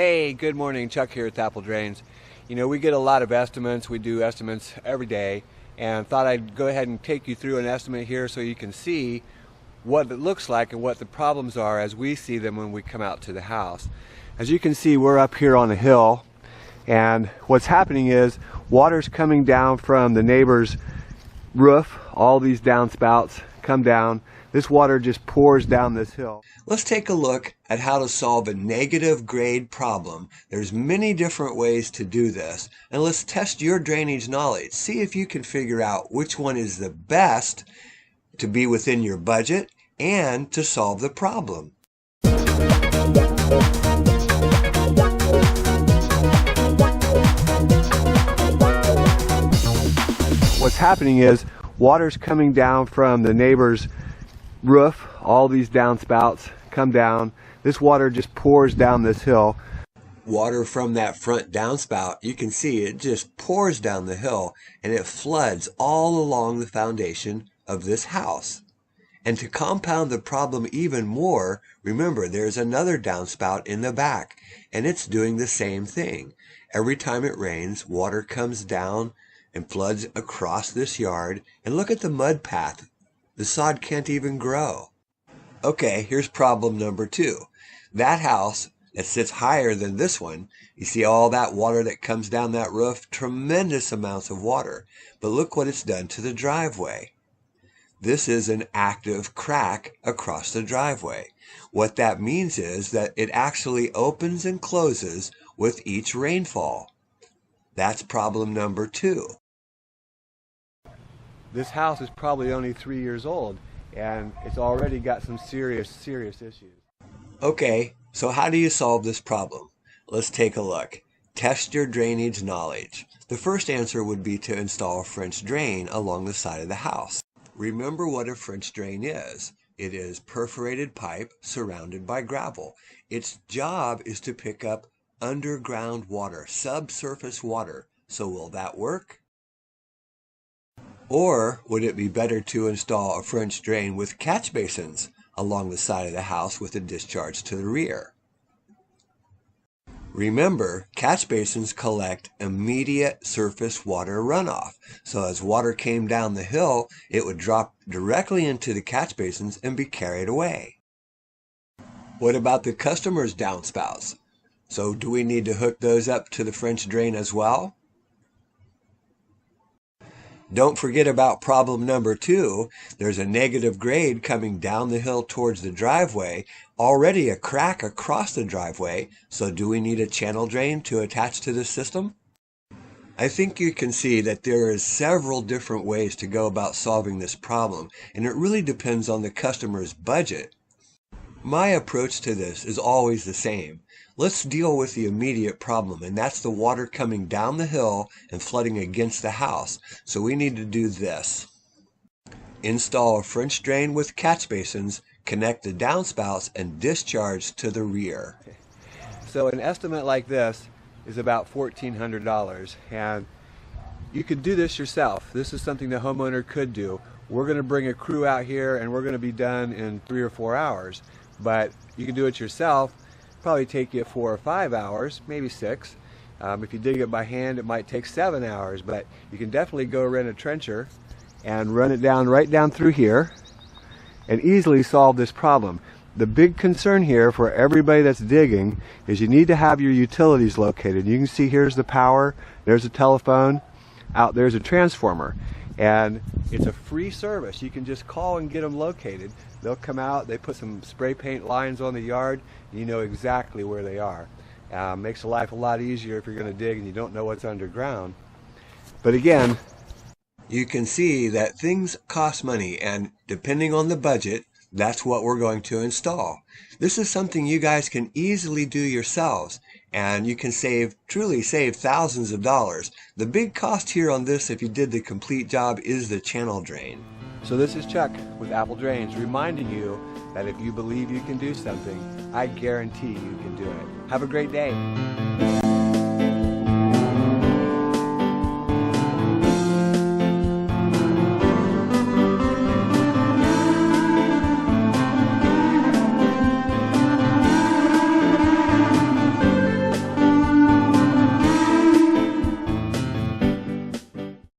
Hey, good morning. Chuck here at Apple Drains. You know, we get a lot of estimates. We do estimates every day, and thought I'd go ahead and take you through an estimate here so you can see what it looks like and what the problems are as we see them when we come out to the house. As you can see, we're up here on a hill, and what's happening is water's coming down from the neighbor's roof. All these downspouts come down. This water just pours down this hill. Let's take a look at how to solve a negative grade problem. There's many different ways to do this, and let's test your drainage knowledge. See if you can figure out which one is the best to be within your budget and to solve the problem. What's happening is water's coming down from the neighbor's roof. All these downspouts come down. This water just pours down this hill. Water from that front downspout, you can see it just pours down the hill and it floods all along the foundation of this house. And to compound the problem even more, remember there's another downspout in the back and it's doing the same thing. Every time it rains, water comes down and floods across this yard, and look at the mud path. The sod can't even grow. Okay, here's problem number 2. That house that sits higher than this one, you see all that water that comes down that roof? Tremendous amounts of water. But look what it's done to the driveway. This is an active crack across the driveway. What that means is that it actually opens and closes with each rainfall. That's problem number 2. This house is probably only 3 years old, and it's already got some serious issues. Okay, so how do you solve this problem? Let's take a look. Test your drainage knowledge. The first answer would be to install a French drain along the side of the house. Remember what a French drain is. It is perforated pipe surrounded by gravel. Its job is to pick up underground water, subsurface water. So will that work? Or would it be better to install a French drain with catch basins along the side of the house with a discharge to the rear? Remember, catch basins collect immediate surface water runoff. So as water came down the hill, it would drop directly into the catch basins and be carried away. What about the customer's downspouts? So do we need to hook those up to the French drain as well? Don't forget about problem number 2. There's a negative grade coming down the hill towards the driveway, already a crack across the driveway, so do we need a channel drain to attach to this system? I think you can see that there is several different ways to go about solving this problem, and it really depends on the customer's budget. My approach to this is always the same. Let's deal with the immediate problem, and that's the water coming down the hill and flooding against the house. So we need to do this. Install a French drain with catch basins, connect the downspouts, and discharge to the rear. So an estimate like this is about $1,400, and you could do this yourself. This is something the homeowner could do. We're going to bring a crew out here and we're going to be done in 3 or 4 hours, but you can do it yourself. Probably take you 4 or 5 hours, maybe 6. If you dig it by hand, it might take 7 hours, but you can definitely go rent a trencher and run it down right down through here and easily solve this problem. The big concern here for everybody that's digging is you need to have your utilities located. You can see here's the power, there's a telephone, out there's a transformer, and it's a free service. You can just call and get them located. They'll come out, they put some spray paint lines on the yard, and you know exactly where they are. Makes life a lot easier if you're going to dig and you don't know what's underground. But again, you can see that things cost money, and depending on the budget, that's what we're going to install. This is something you guys can easily do yourselves, and you can truly save thousands of dollars. The big cost here on this, if you did the complete job, is the channel drain. So this is Chuck with Apple Drains reminding you that if you believe you can do something, I guarantee you can do it. Have a great day.